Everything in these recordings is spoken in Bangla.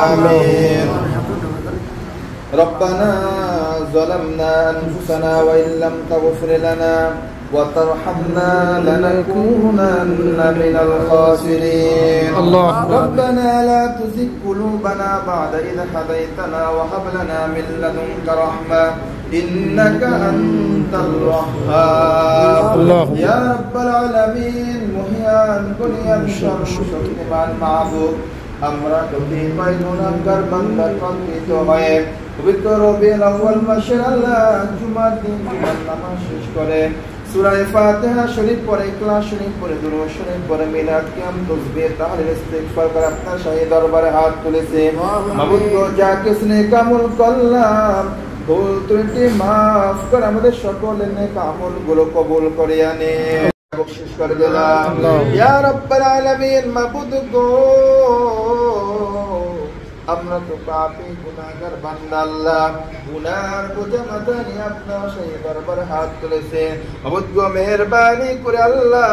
آمين ربنا ظلمنا أنفسنا وإن لم تغفر لنا وترحمنا لنكونن من الخاسرين ربنا لا تزغ قلوبنا بعد إذ هديتنا وهب لنا من لدنك رحمة إنك أنت الوهاب يا رب العالمين مهيان بنيان شكرمان معبود আমরা যদি গুনাহগার বান্দা কৃত হয়ে পবিত্র রবিউল আউয়াল মাসের আল্লাহ জুমার দিন জুমার নামাজ শেষ করে সূরা ফাতিহা শরীফ পড়ে ইখলাস শরীফ পড়ে দুরূদ শরীফ পড়ে মিলাদ কিয়াম তাসবিহ তাহলিল ইস্তিগফার করে আপনার শাহী দরবারে হাত তুলেছে মাবুদ গো যা কিসনে কামল করলাম ভুল ত্রুটি মাফ করে আমাদের সকলের নেক আমলগুলো কবুল করে আনে বখশিশ করে দিলাম ইয়া রাব্বাল আলামিন মাবুদ গো আমরা তো পাপী গুনাহগার বান্দা আল্লাহ গুনার বোঝা মাথায় নিয়ে আপনার শাহী দরবারে হাত তুলেছে মাবুদ গো মেহেরবানি করে আল্লাহ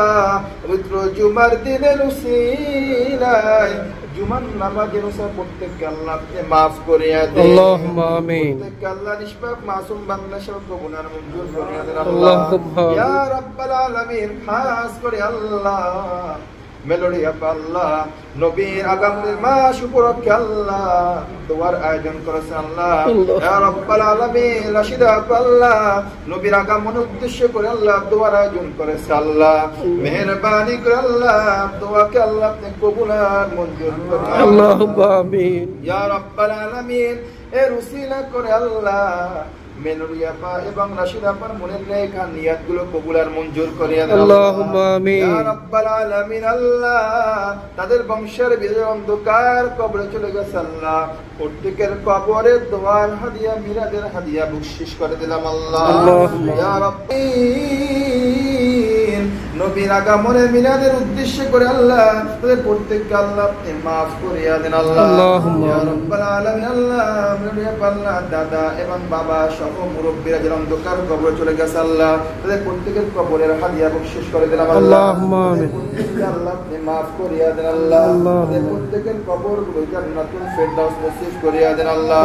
পবিত্র জুমার দিনের উসিলায় জুমার নামাজের উসিলা প্রত্যেককে আল্লাহ আপনি maaf করিয়া দেন আল্লাহুম্মা আমিন প্রত্যেককে আল্লাহ নিষ্পাক মাসুম বান্দা সব গুনাহ মঞ্জুর করিয়া দেন আল্লাহুম্মা ইয়া রাব্বাল আলামিন খাস করে আল্লাহ মেলোডি আল্লাহ নবীর আগামীর মাস উপলক্ষে আল্লাহ দোয়ার আয়োজন করেছেন আল্লাহ ইয়া রাব্বাল আলামিন রাশিদা আল্লাহ নবীর আগমন উদ্দেশ্য করে আল্লাহ দোয়ার আয়োজন করেছে আল্লাহ মেহেরবানি করে আল্লাহ দোয়াকে আল্লাহ আপনি কবুল আর মঞ্জুর করুন আল্লাহুম্মা আমিন ইয়া রাব্বাল আলামিন এর উসিলা করে আল্লাহ মেলোডিয়া পা এবং রাশিদা পার মনের নেক নিয়াতগুলো কবুল আর মঞ্জুর করিয়া দেন আল্লাহুম্মা আমিন ইয়া রাব্বাল আলামিন আল্লাহ তাদের বংশের বিজয় অন্ধকার কবরে চলে গেছে আল্লাহ প্রত্যেকের কবরে দোয়ার হাদিয়া মিলাদের হাদিয়া বখশিশ করে দিলাম আল্লাহ ইয়া রাব্বি নবীর আগমনের মিলাদের উদ্দেশ্য করে আল্লাহ তাদের প্রত্যেককে আল্লাহ আপনি maaf করিয়া দেন আল্লাহ ইয়া রাব্বাল আলামিন আল্লাহ মেলোডিয়া পাল্লা দাদা এবং বাবা সহ মুরব্বিরা যারা অন্ধকার কবরে চলে গেছে আল্লাহ তাদের প্রত্যেকের কবরের হাদিয়া বখশিশ করে দিলাম আল্লাহুম্মা আমিন আল্লাহ আপনি maaf করিয়া দেন আল্লাহ তাদের প্রত্যেকের কবরগুলো জান্নাতুল ফেরদাউস নসিব করিয়া দেন আল্লাহ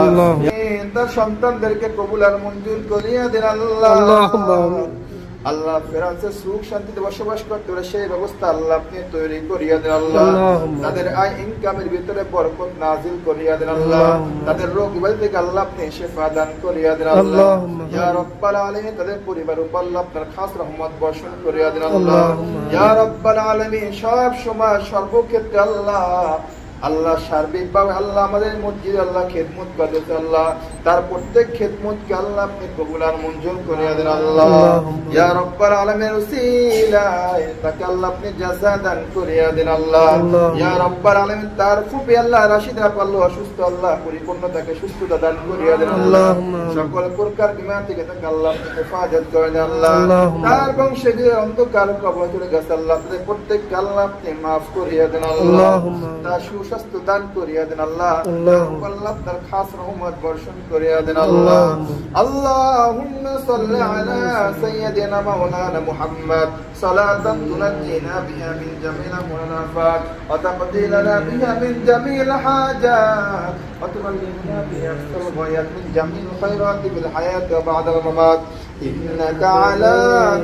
তার সন্তানদেরকে কবুল আর মঞ্জুর করিয়া দেন আল্লাহ আল্লাহুম্মা আমিন আল্লাহ ফেরান্সে সুখ শান্তিতে বসবাস করতে পারে সেই ব্যবস্থা আল্লাহ আপনি তৈরি করিয়া দেন আল্লাহ তাদের আয় ইনকামের ভিতরে বরকত নাজিল করিয়া দেন আল্লাহ তাদের রোগ ব্যাধি থেকে আল্লাহ আপনি শিফা দান করিয়া দেন আল্লাহ ইয়া রাব্বাল আলামিন তাদের পরিবার উপর আল্লাহ আপনার খাস রহমত বর্ষণ করিয়া দেন আল্লাহ ইয়া রাব্বাল আলামিন সব সময় সর্বক্ষেত্রে আল্লাহ আল্লাহ সার্বিকভাবে আল্লাহ আমাদের মসজিদে আল্লাহ খেদমত করতেছে আল্লাহ তার প্রত্যেক খেদমতকে আল্লাহ আপনি কবুল আর মঞ্জুর করিয়া দেন আল্লাহ ইয়া রাব্বাল আলামিন উসিলায় তাকে আল্লাহ আপনি জাযা দান করিয়া দেন আল্লাহ ইয়া রাব্বাল আলামিন তার ফুপি আল্লাহ রাশিদা আল্লাহ অসুস্থ আল্লাহ পরিপূর্ণ তাকে সুস্থতা দান করিয়া দেন আল্লাহ সকল প্রকার বিমার থেকে তাকে আল্লাহ আপনি হেফাজত করে দেন আল্লাহ তার বংশে যে অন্ধকার কবরে চলে গেছে আল্লাহ তাদের প্রত্যেককে আল্লাহ আপনি maaf করিয়া দেন আল্লাহ তার সুস্বাস্থ্য দান করিয়া দেন আল্লাহ আল্লাহ তার খাস রহমত বর্ষণ করিয়া দেন আল্লাহ আল্লাহুম্মা সাল্লি আলা সাইয়্যিদিনা মাওলানা মুহাম্মদ সালাতান তুনাজ্জিনা বিহা মিন জামিল মুনাফাত ওয়া তাকদি লানা বিহা মিন জামিল হাজাত ওয়া তুবাল্লিগনা বিহা আফসাল গায়াত মিন জামিল খায়রাত ফিল হায়াত ওয়া বা'দাল মামাত ইন্নাকা আলা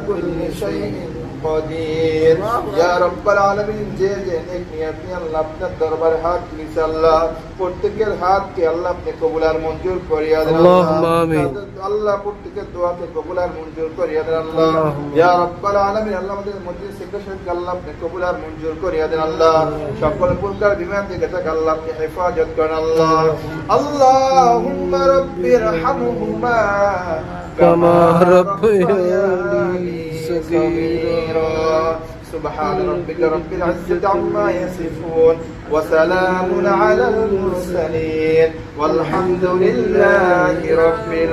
কুল্লি শাইইন قدير يا رب العالمين যে যে নেক নিয়ত নিয়ে আল্লাহ আপনার দরবারে হাত তুলেছে আল্লাহ প্রত্যেকের হাতকে আল্লাহ আপনি কবুল আর মঞ্জুর করিয়া দেন আল্লাহুম্মা আমিন আল্লাহ প্রত্যেকের দোয়াকে কবুল আর মঞ্জুর করিয়া দেন আল্লাহ ইয়া রাব্বাল আলামিন আল্লাহ আমাদের মসজিদ সেক্রেটারিকে আল্লাহ আপনি কবুল আর মঞ্জুর করিয়া দেন আল্লাহ সকল প্রকার বিমান থেকে তাকে আল্লাহ আপনি হেফাজত করেন আল্লাহ আল্লাহুম্মা রাব্বিরহামহুমা কামা রাব্বায়ানি صغيرا سبحان ربك رب العزة عما يصفون وسلام على المرسلين والحمد لله رب العالمين.